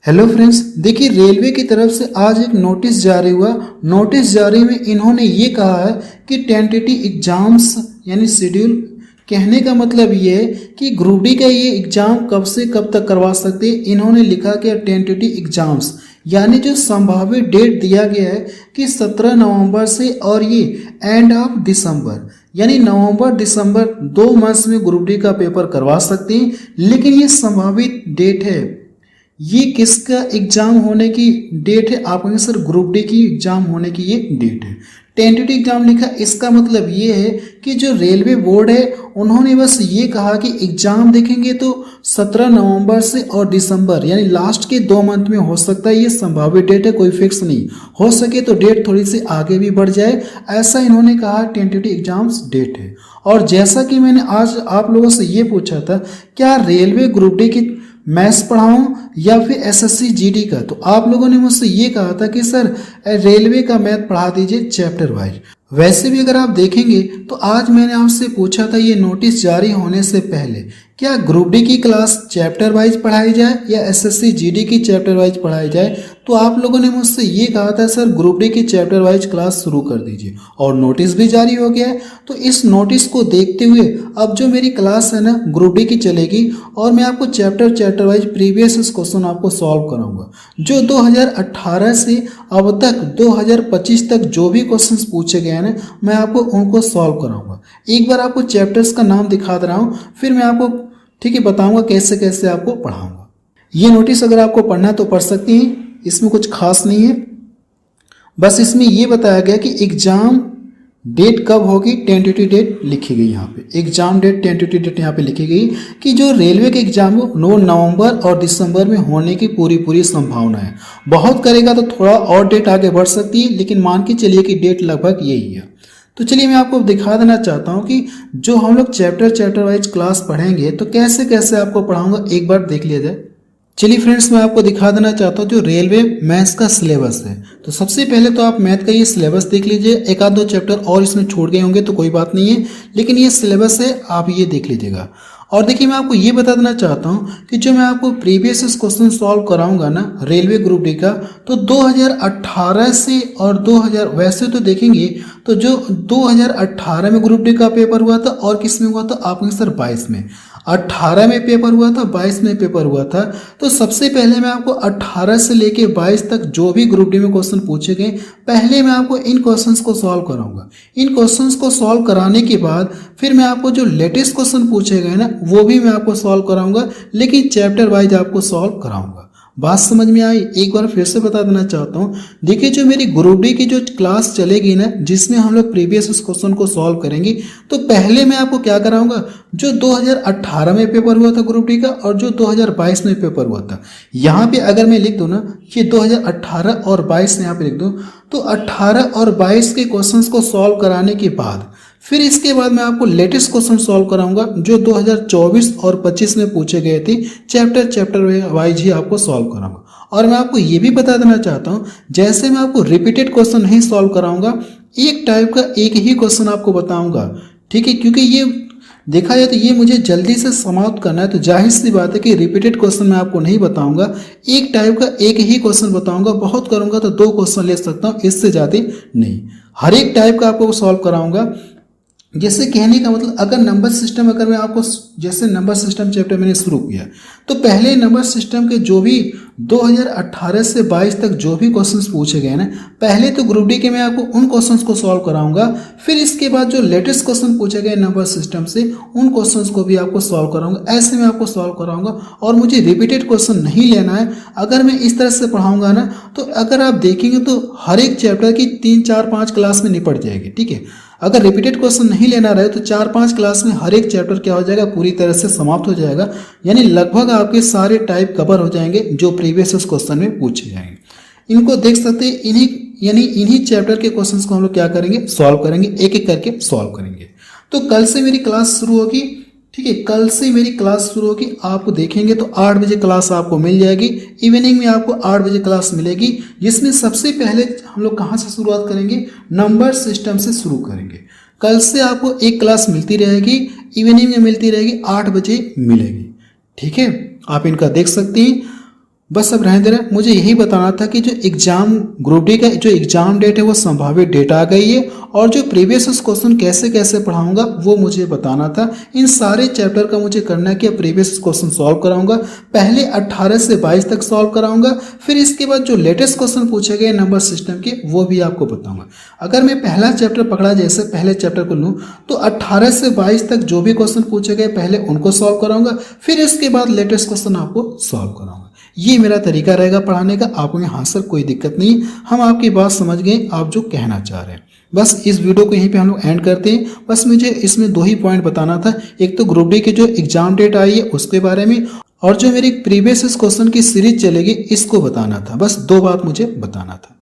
Hello friends, देखिए railway की तरफ से आज एक नोटिस जारी हुआ। नोटिस जारी में इन्होंने ये कहा है कि टेंटेटिव एग्जाम्स यानी शेड्यूल, कहने का मतलब ये है कि ग्रुप डी का ये एग्ज़ाम कब से कब तक करवा सकते हैं। इन्होंने लिखा कि टेंटेटिव एग्जाम्स यानी जो संभावित डेट दिया गया है कि 17 नवंबर से और ये एंड ऑफ दिसंबर यानी नवंबर दिसंबर 2 मंथ्स में ग्रुप डी का पेपर करवा सकते हैं। लेकिन ये संभावित डेट है, ये किसका एग्जाम होने की डेट है? आप कहेंगे सर ग्रुप डी की एग्जाम होने की ये डेट है। टेंटेटिव एग्जाम लिखा, इसका मतलब ये है कि जो रेलवे बोर्ड है उन्होंने बस ये कहा कि एग्जाम देखेंगे तो 17 नवंबर से और दिसंबर यानी लास्ट के 2 मंथ में हो सकता है। ये संभावित डेट है, कोई फिक्स नहीं। हो सके तो डेट थोड़ी सी आगे भी बढ़ जाए, ऐसा इन्होंने कहा। टेंटेटिव एग्जाम्स डेट है। और जैसा कि मैंने आज आप लोगों से ये पूछा था, क्या रेलवे ग्रुप डी की मैथ्स पढ़ाऊं या फिर एसएससी जीडी का, तो आप लोगों ने मुझसे ये कहा था कि सर रेलवे का मैथ पढ़ा दीजिए चैप्टर वाइज। वैसे भी अगर आप देखेंगे तो आज मैंने आपसे पूछा था ये नोटिस जारी होने से पहले, क्या ग्रुप डी की क्लास चैप्टर वाइज पढ़ाई जाए या एसएससी जीडी की चैप्टर वाइज पढ़ाई जाए? तो आप लोगों ने मुझसे ये कहा था सर ग्रुप डी की चैप्टर वाइज क्लास शुरू कर दीजिए, और नोटिस भी जारी हो गया है। तो इस नोटिस को देखते हुए अब जो मेरी क्लास है ना ग्रुप डी की चलेगी, और मैं आपको चैप्टर वाइज प्रीवियस क्वेश्चन आपको सॉल्व कराऊंगा। जो 2018 से अब तक 2025 तक जो भी क्वेश्चंस पूछे गए हैं ना, मैं आपको उनको सॉल्व कराऊंगा। एक बार आपको चैप्टर्स का नाम दिखा दे रहा हूँ, फिर मैं आपको ठीक है बताऊंगा कैसे कैसे आपको पढ़ाऊंगा। ये नोटिस अगर आपको पढ़ना है तो पढ़ सकती हैं, इसमें कुछ खास नहीं है। बस इसमें ये बताया गया कि एग्जाम डेट कब होगी, टेंटेटिव डेट लिखी गई यहाँ पे। एग्जाम डेट टेंटेटिव डेट यहाँ पे लिखी गई कि जो रेलवे के एग्जाम हो नवंबर और दिसंबर में होने की पूरी संभावना है। बहुत करेगा तो थोड़ा और डेट आगे बढ़ सकती है, लेकिन मान के चलिए कि डेट लगभग यही है। तो चलिए मैं आपको दिखा देना चाहता हूँ कि जो हम लोग चैप्टर वाइज क्लास पढ़ेंगे तो कैसे कैसे आपको पढ़ाऊंगा, एक बार देख लिया जाए। चलिए फ्रेंड्स, मैं आपको दिखा देना चाहता हूँ जो रेलवे मैथ्स का सिलेबस है। तो सबसे पहले तो आप मैथ का ये सिलेबस देख लीजिए। एक आध 2 चैप्टर और इसमें छूट गए होंगे तो कोई बात नहीं है, लेकिन ये सिलेबस है, आप ये देख लीजिएगा। और देखिए मैं आपको ये बता देना चाहता हूँ कि जो मैं आपको प्रीवियस क्वेश्चन सॉल्व कराऊंगा ना रेलवे ग्रुप डी का, तो 2018 से और 2000 वैसे तो देखेंगे तो जो 2018 में ग्रुप डी का पेपर हुआ था और किस में हुआ था, आपके सर 22 में। 18 में पेपर हुआ था, 22 में पेपर हुआ था। तो सबसे पहले मैं आपको 18 से लेके 22 तक जो भी ग्रुप डी में क्वेश्चन पूछे गए, पहले मैं आपको इन क्वेश्चंस को सॉल्व कराऊंगा। इन क्वेश्चंस को सॉल्व कराने के बाद फिर मैं आपको जो लेटेस्ट क्वेश्चन पूछे गए ना वो भी मैं आपको सॉल्व कराऊंगा, लेकिन चैप्टर वाइज आपको सॉल्व कराऊंगा। बात समझ में आई? एक बार फिर से बता देना चाहता हूँ। देखिए जो मेरी ग्रुप डी की जो क्लास चलेगी ना, जिसमें हम लोग प्रीवियस क्वेश्चन को सॉल्व करेंगे, तो पहले मैं आपको क्या कराऊंगा, जो 2018 में पेपर हुआ था ग्रुप डी का और जो 2022 में पेपर हुआ था। यहाँ पे अगर मैं लिख दूँ ना ये 2018 और 22 यहाँ पे लिख दूँ, तो 18 और 22 के क्वेश्चंस को सॉल्व कराने के बाद फिर इसके बाद मैं आपको लेटेस्ट क्वेश्चन सॉल्व कराऊंगा जो 2024 और 25 में पूछे गए थे। चैप्टर वाइज ही आपको सॉल्व कराऊंगा। और मैं आपको ये भी बता देना चाहता हूँ, जैसे मैं आपको रिपीटेड क्वेश्चन नहीं सॉल्व कराऊंगा, एक टाइप का एक ही क्वेश्चन आपको बताऊंगा, ठीक है? क्योंकि ये देखा जाए तो ये मुझे जल्दी से समाप्त करना है, तो जाहिर सी बात है कि रिपीटेड क्वेश्चन मैं आपको नहीं बताऊंगा। एक टाइप का एक ही क्वेश्चन बताऊंगा। बहुत करूंगा तो 2 क्वेश्चन ले सकता हूँ, इससे ज़्यादा नहीं। हर एक टाइप का आपको सॉल्व कराऊंगा। जैसे कहने का मतलब, अगर नंबर सिस्टम, अगर मैं आपको जैसे नंबर सिस्टम चैप्टर मैंने शुरू किया, तो पहले नंबर सिस्टम के जो भी 2018 से 22 तक जो भी क्वेश्चंस पूछे गए ना, पहले तो ग्रुप डी के मैं आपको उन क्वेश्चंस को सॉल्व कराऊंगा। फिर इसके बाद जो लेटेस्ट क्वेश्चन पूछे गए नंबर सिस्टम से, उन क्वेश्चंस को भी आपको सॉल्व कराऊंगा। ऐसे मैं आपको सॉल्व कराऊंगा, और मुझे रिपीटेड क्वेश्चन नहीं लेना है। अगर मैं इस तरह से पढ़ाऊंगा ना, तो अगर आप देखेंगे तो हर एक चैप्टर की 3, 4, 5 क्लास में निपट जाएगी, ठीक है? अगर रिपीटेड क्वेश्चन नहीं लेना रहे तो 4-5 क्लास में हर एक चैप्टर क्या हो जाएगा, पूरी तरह से समाप्त हो जाएगा। यानी लगभग आपके सारे टाइप कवर हो जाएंगे जो प्रीवियस क्वेश्चन में पूछे जाएंगे। इनको देख सकते हैं, इन्हीं चैप्टर के क्वेश्चंस को हम लोग क्या करेंगे, सॉल्व करेंगे, एक एक करके सॉल्व करेंगे। तो कल से मेरी क्लास शुरू होगी, ठीक है? कल से मेरी क्लास शुरू होगी। आप देखेंगे तो 8 बजे क्लास आपको मिल जाएगी। इवनिंग में आपको 8 बजे क्लास मिलेगी, जिसमें सबसे पहले हम लोग कहाँ से शुरुआत करेंगे, नंबर सिस्टम से शुरू करेंगे। कल से आपको एक क्लास मिलती रहेगी, इवनिंग में मिलती रहेगी, 8 बजे मिलेगी, ठीक है? आप इनका देख सकते हैं। बस अब रहने दे रहा, मुझे यही बताना था कि जो एग्जाम ग्रुप डी का जो एग्जाम डेट है वो संभावित डेट आ गई है, और जो प्रीवियस क्वेश्चन कैसे कैसे पढ़ाऊंगा वो मुझे बताना था। इन सारे चैप्टर का मुझे करना है कि प्रीवियस क्वेश्चन सॉल्व कराऊंगा, पहले 18 से 22 तक सॉल्व कराऊंगा, फिर इसके बाद जो लेटेस्ट क्वेश्चन पूछे गए नंबर सिस्टम के वो भी आपको बताऊंगा। अगर मैं पहला चैप्टर पकड़ा, जैसे पहले चैप्टर को लूँ तो 18 से 22 तक जो भी क्वेश्चन पूछे गए पहले उनको सॉल्व कराऊंगा, फिर इसके बाद लेटेस्ट क्वेश्चन आपको सॉल्व कराऊंगा। ये मेरा तरीका रहेगा पढ़ाने का। आपको यहाँ सर कोई दिक्कत नहीं, हम आपकी बात समझ गए, आप जो कहना चाह रहे हैं। बस इस वीडियो को यहीं पे हम लोग एंड करते हैं। बस मुझे इसमें 2 ही पॉइंट बताना था, एक तो ग्रुप डी की जो एग्जाम डेट आई है उसके बारे में, और जो मेरी प्रीवियस क्वेश्चन की सीरीज चलेगी इसको बताना था। बस 2 बात मुझे बताना था।